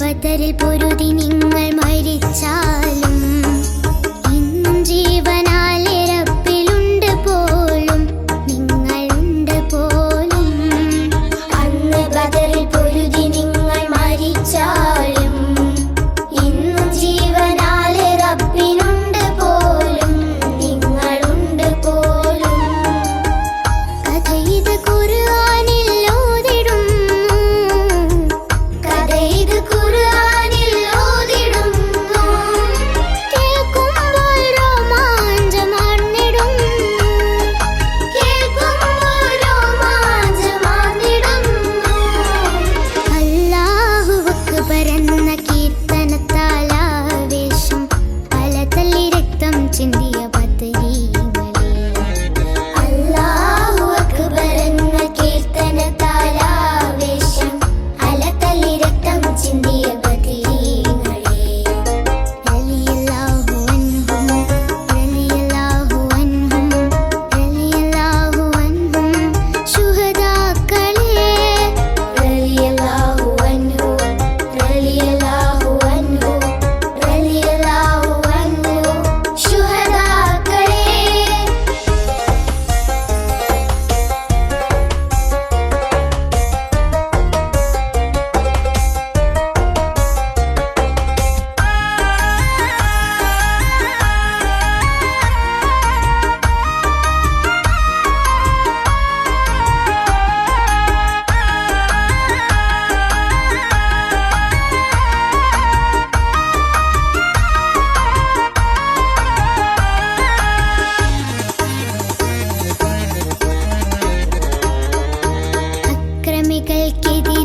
ബദറിൽ പൊരുതി നിങ്ങൾ മരിച്ചാലും ഇന്നും ജീവനാലെ റബ്ബിലുണ്ട് പോലും, നിങ്ങളുണ്ട് പോലും. അന്ന് ബദറിൽ പൊരുതി നിങ്ങൾ മരിച്ചാലും ഇന്നും ജീവനാലെ റബ്ബിലുണ്ട് പോലും, നിങ്ങളുണ്ട് പോലും. കഥ ഇത് ഖുർആനിൽ ഓതിടുന്നു, കഥ ഇത് ഖുർആനിൽ ഓതിടുന്നു. കേൾക്കുമ്പോൾ രോമാഞ്ചമാർന്നിടുന്നു, കേൾക്കുമ്പോൾ രോമാഞ്ചമാർന്നിടുന്നു. അല്ലാഹു അക്ബർ എന്ന കീർത്തനത്താൽ ആവേശം പല തല്ലി രക്തം ചിന്തിയ ബദരീങ്ങളെ. അല്ലാഹു അക്ബർ എന്ന കീർത്തനത്താൽ ആവേശം പല തല്ലി രക്തം ചിന്തിയ ബദരീങ്ങളെ. റളിയല്ലാഹു അൻഹും, റളിയല്ലാഹു അൻഹും, റളിയല്ലാഹു അൻഹും ശുഹദാക്കളെ. റളിയല്ലാഹു അൻഹു, റളിയല്ലാഹു അൻഹു, റളിയല്ലാഹു അൻഹു ശുഹദാക്കളെ. അക്രമികൾക്കെതിരെ